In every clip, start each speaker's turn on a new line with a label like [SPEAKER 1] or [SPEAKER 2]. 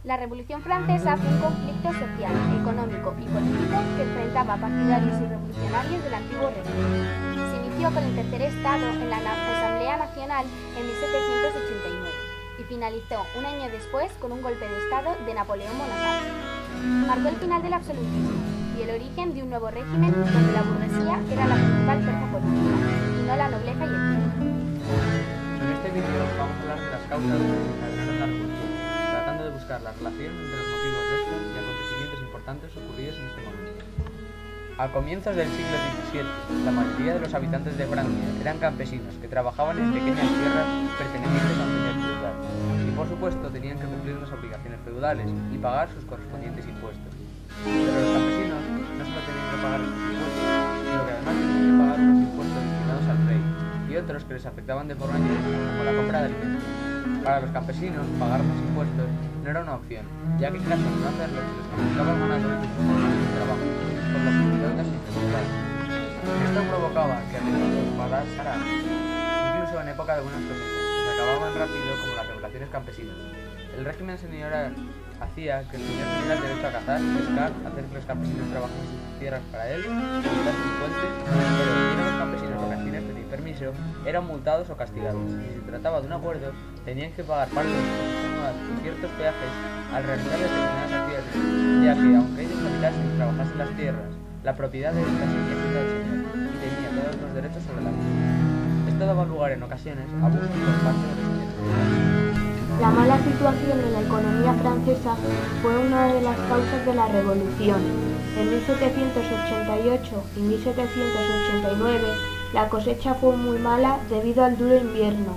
[SPEAKER 1] La Revolución Francesa fue un conflicto social, económico y político que enfrentaba partidarios y revolucionarios del antiguo régimen. Se inició con el tercer estado en la Asamblea Nacional en 1789 y finalizó un año después con un golpe de estado de Napoleón Bonaparte. Marcó el final del absolutismo y el origen de un nuevo régimen donde la burguesía era la principal fuerza política y no la nobleza y el clero.
[SPEAKER 2] En este vídeo vamos a hablar de las causas que desencadenaron la revolución, tratando de buscar la relación entre los motivos de esto y acontecimientos importantes ocurridos en este momento. A comienzos del siglo XVII, la mayoría de los habitantes de Francia eran campesinos que trabajaban en pequeñas tierras pertenecientes a un señor feudal y por supuesto tenían que cumplir las obligaciones feudales y pagar sus correspondientes impuestos. Pero los campesinos no solo tenían que pagar estos impuestos, sino que además tenían que pagar los impuestos destinados al rey y otros que les afectaban de forma directa, como la compra de alimentos. Para los campesinos, pagar los impuestos no era una opción, ya que en caso de no hacerlo se les confiscaba el ganado y sus oportunidades de trabajo, por lo que murió casi inseguridad. Esto provocaba que a menudo pasara, incluso en época de buenas cosechas, que se acababan rápido como las regulaciones campesinas. El régimen señorial hacía que el señor tuviera el derecho a cazar, pescar, hacer que los campesinos trabajasen sus tierras para él, quitar sus puentes, pero si los campesinos lo que hacían pedir permiso, eran multados o castigados, y si se trataba de un acuerdo, tenían que pagar parte de su anual y ciertos peajes al realizar determinadas actividades, ya que aunque ellos habitasen y trabajasen las tierras, la propiedad de estas seguía siendo del señor y tenía todos los derechos sobre la misma. Esto daba lugar en ocasiones a abusos por parte de los señores.
[SPEAKER 3] La mala situación en la economía francesa fue una de las causas de la revolución. En 1788 y 1789 la cosecha fue muy mala debido al duro invierno.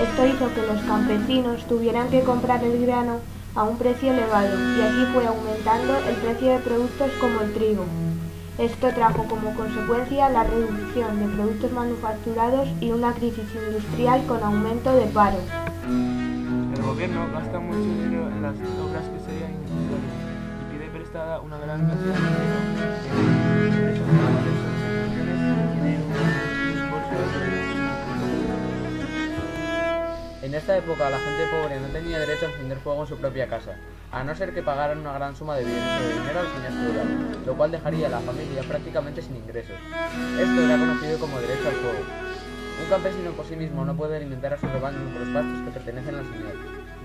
[SPEAKER 3] Esto hizo que los campesinos tuvieran que comprar el grano a un precio elevado y así fue aumentando el precio de productos como el trigo. Esto trajo como consecuencia la reducción de productos manufacturados y una crisis industrial con aumento de paro.
[SPEAKER 4] El gobierno gasta mucho dinero en las obras que serían innecesarias y pide prestada una gran cantidad de dinero en esas grandes organizaciones que tienen un bolso de.
[SPEAKER 2] En esta época la gente pobre no tenía derecho a encender fuego en su propia casa, a no ser que pagaran una gran suma de bienes o de dinero al señor feudal, lo cual dejaría a la familia prácticamente sin ingresos. Esto era conocido como derecho al fuego. Un campesino por sí mismo no puede alimentar a su rebaño por los pastos que pertenecen al señor,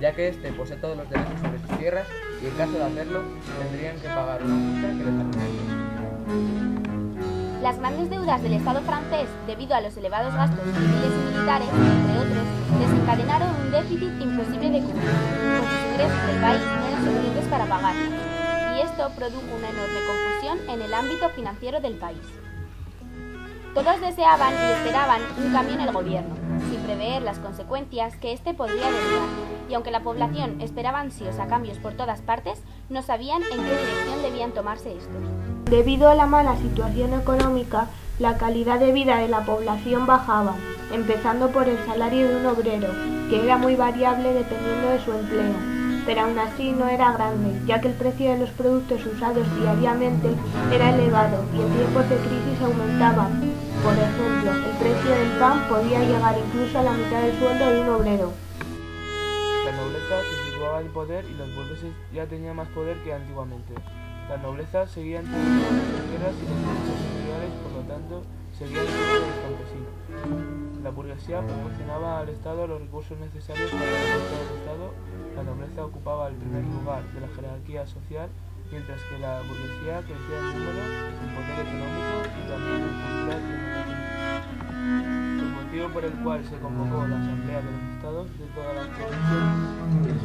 [SPEAKER 2] ya que éste posee todos los derechos sobre sus tierras y en caso de hacerlo tendrían que pagar una multa que les arruinaría.
[SPEAKER 1] Las grandes deudas del Estado francés, debido a los elevados gastos civiles y militares, entre otros, desencadenaron un déficit imposible de cubrir, pues los ingresos del país no eran suficientes para pagarlas, y esto produjo una enorme confusión en el ámbito financiero del país. Todos deseaban y esperaban un cambio en el gobierno, sin prever las consecuencias que éste podría derivar, y aunque la población esperaba ansiosa cambios por todas partes, no sabían en qué dirección debían tomarse estos.
[SPEAKER 3] Debido a la mala situación económica, la calidad de vida de la población bajaba, empezando por el salario de un obrero, que era muy variable dependiendo de su empleo, pero aún así no era grande, ya que el precio de los productos usados diariamente era elevado y en tiempos de crisis aumentaba. Por ejemplo, el precio del pan podía llegar incluso a la mitad del sueldo de un obrero.
[SPEAKER 4] La nobleza se situaba en el poder y los burgueses ya tenían más poder que antiguamente. La nobleza seguía teniendo las tierras y los derechos señoriales, por lo tanto, seguían siendo los campesinos. La burguesía proporcionaba al Estado los recursos necesarios para la fuerza del Estado. La nobleza ocupaba el primer lugar de la jerarquía social, mientras que la burguesía crecía en número, en poder económico y también en cultural y educación. El motivo por el cual se convocó la Asamblea de los Estados de todas las provincias es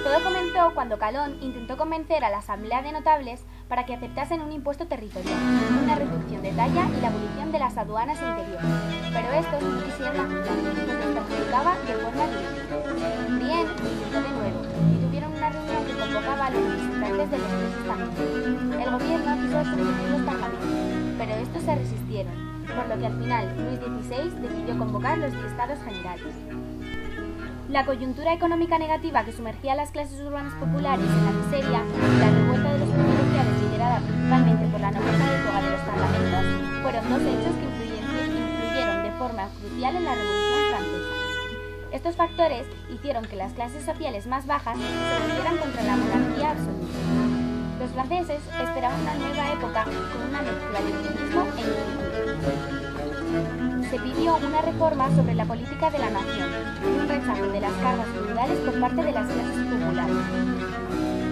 [SPEAKER 1] Todo comenzó cuando Calón intentó convencer a la Asamblea de Notables para que aceptasen un impuesto territorial, una reducción de talla y la abolición de las aduanas interiores, pero estos no quisieron aceptar, porque les perjudicaba de forma directa. Brienne lo intentó de nuevo y tuvieron una reunión que convocaba a los representantes de los tres estamentos. El gobierno quiso sustituirlos tajamente, pero estos se resistieron, por lo que al final Luis XVI decidió convocar los Estados Generales. La coyuntura económica negativa que sumergía a las clases urbanas populares en la miseria y la revuelta de los provinciales liderada principalmente por la nobleza de toga de los parlamentos fueron fueron dos hechos que influyeron de forma crucial en la Revolución Francesa. Estos factores hicieron que las clases sociales más bajas se volvieran contra la monarquía absoluta. Los franceses esperaban una nueva época con una mezcla de optimismo e inquietud. Se pidió una reforma sobre la política de la nación y un rechazo de las cargas feudales por parte de las clases populares.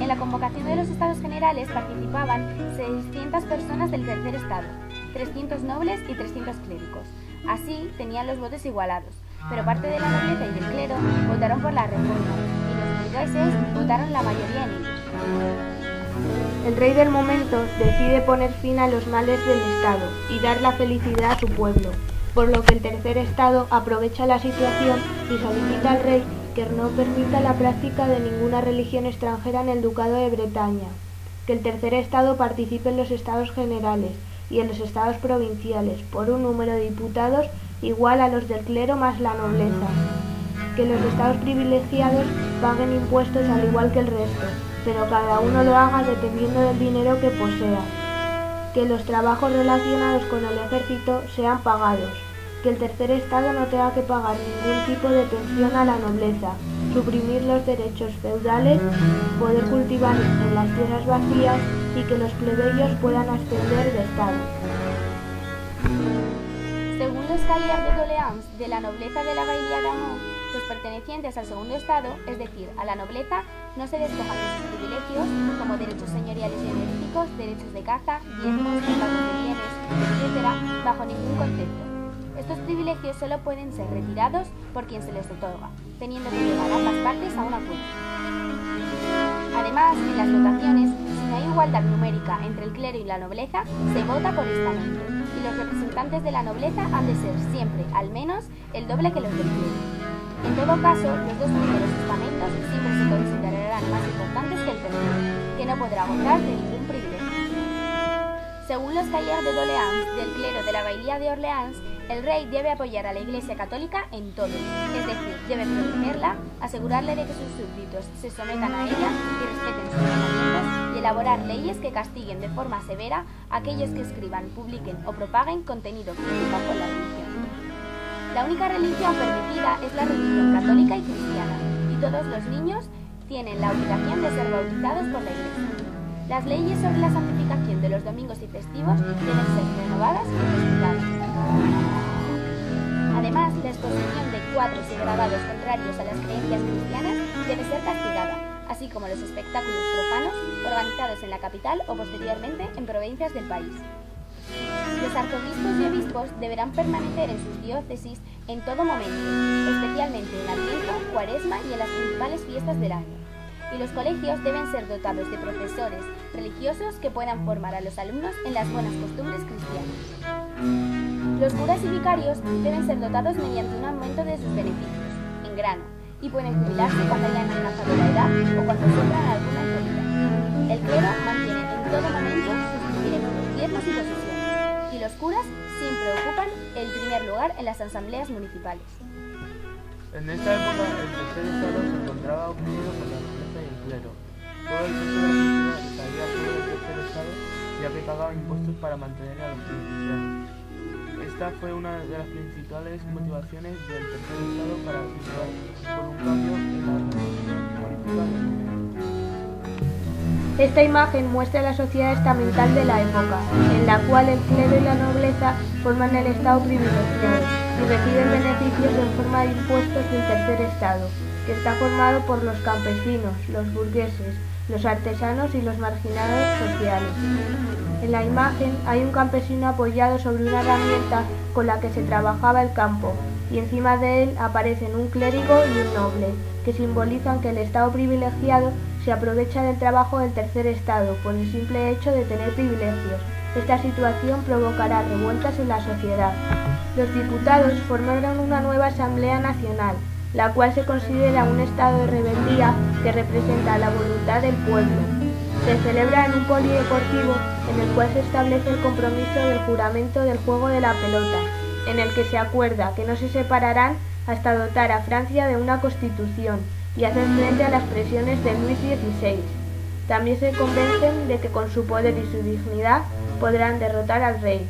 [SPEAKER 1] En la convocación de los Estados Generales participaban 600 personas del tercer estado, 300 nobles y 300 clérigos. Así tenían los votos igualados, pero parte de la nobleza y del clero votaron por la reforma y los burgueses votaron la mayoría en ellos.
[SPEAKER 3] El rey del momento decide poner fin a los males del Estado y dar la felicidad a su pueblo, por lo que el tercer Estado aprovecha la situación y solicita al rey que no permita la práctica de ninguna religión extranjera en el Ducado de Bretaña, que el tercer Estado participe en los Estados Generales y en los Estados provinciales por un número de diputados igual a los del clero más la nobleza, que los estados privilegiados paguen impuestos al igual que el resto, pero cada uno lo haga dependiendo del dinero que posea, que los trabajos relacionados con el ejército sean pagados, que el tercer estado no tenga que pagar ningún tipo de pensión a la nobleza, suprimir los derechos feudales, poder cultivar en las tierras vacías y que los plebeyos puedan ascender de estado.
[SPEAKER 1] Según los cahiers de doléances de la nobleza de la Bailía d'Amont, los pertenecientes al segundo estado, es decir, a la nobleza, no se despojan de sus privilegios como derechos señoriales y honoríficos, derechos de caza, diezmos, pagos de bienes, etc., bajo ningún concepto. Estos privilegios solo pueden ser retirados por quien se les otorga, teniendo que llegar ambas partes a un acuerdo. Además, en las votaciones, si no hay igualdad numérica entre el clero y la nobleza, se vota por estamento, y los representantes de la nobleza han de ser siempre, al menos, el doble que los del clero. En todo caso, los dos primeros estamentos siempre se considerarán más importantes que el tercero, que no podrá gozar de ningún privilegio. Según los cahiers de doléances del clero de la Bailía de Orleans, el rey debe apoyar a la Iglesia católica en todo, es decir, debe protegerla, asegurarle de que sus súbditos se sometan a ella y respeten sus mandamientos y elaborar leyes que castiguen de forma severa a aquellos que escriban, publiquen o propaguen contenido crítico con la religión. La única religión permitida es la religión católica y cristiana, y todos los niños tienen la obligación de ser bautizados por la Iglesia. Las leyes sobre la santificación de los domingos y festivos deben ser renovadas y respetadas. Además, la exposición de cuadros y grabados contrarios a las creencias cristianas debe ser castigada, así como los espectáculos profanos organizados en la capital o posteriormente en provincias del país. Los arzobispos y obispos deberán permanecer en sus diócesis en todo momento, especialmente en Adviento, Cuaresma y en las principales fiestas del año. Y los colegios deben ser dotados de profesores religiosos que puedan formar a los alumnos en las buenas costumbres cristianas. Los curas y vicarios deben ser dotados mediante un aumento de sus beneficios, en grano, y pueden jubilarse cuando hayan alcanzado la edad o cuando sufran alguna enfermedad. El clero mantiene en todo momento sus privilegios, diezmos y posesiones, y los curas siempre ocupan el primer lugar en las asambleas municipales.
[SPEAKER 4] En esta época, el tercer estado se encontraba oprimido por la nobleza y el clero. Todo el peso de la sociedad recaía sobre el tercer estado, ya que pagaba impuestos para mantener a los beneficiados. Esta fue una de las principales motivaciones del tercer estado para luchar por un cambio en la organización política del mundo.
[SPEAKER 3] Esta imagen muestra la sociedad estamental de la época, en la cual el clero y la nobleza forman el estado privilegiado y reciben beneficios en forma de impuestos del tercer estado, que está formado por los campesinos, los burgueses, los artesanos y los marginados sociales. En la imagen hay un campesino apoyado sobre una herramienta con la que se trabajaba el campo, y encima de él aparecen un clérigo y un noble, que simbolizan que el estado privilegiado se aprovecha del trabajo del tercer estado por el simple hecho de tener privilegios. Esta situación provocará revueltas en la sociedad. Los diputados formaron una nueva Asamblea Nacional, la cual se considera un estado de rebeldía que representa la voluntad del pueblo. Se celebra en un polideportivo en el cual se establece el compromiso del juramento del juego de la pelota, en el que se acuerda que no se separarán hasta dotar a Francia de una constitución y hacer frente a las presiones de Luis XVI. También se convencen de que con su poder y su dignidad podrán derrotar al rey.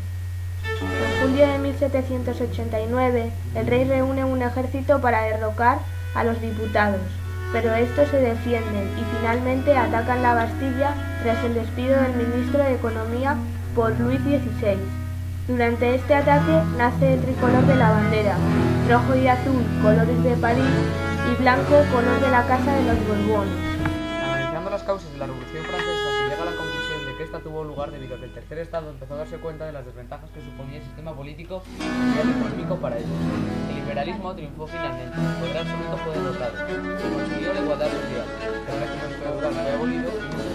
[SPEAKER 3] En julio de 1789, el rey reúne un ejército para derrocar a los diputados, pero estos se defienden y finalmente atacan la Bastilla tras el despido del ministro de Economía por Luis XVI. Durante este ataque nace el tricolor de la bandera, rojo y azul, colores de París, y blanco, color de la Casa de los Borbones.
[SPEAKER 2] Analizando las causas de la Revolución Francesa, se llega a la conclusión de que esta tuvo lugar debido a que el tercer estado empezó a darse cuenta de las desventajas que suponía el sistema político y el económico para ellos. El liberalismo triunfó finalmente, el poder absoluto fue derrotado, se consiguió la igualdad social, el régimen feudal fue abolido y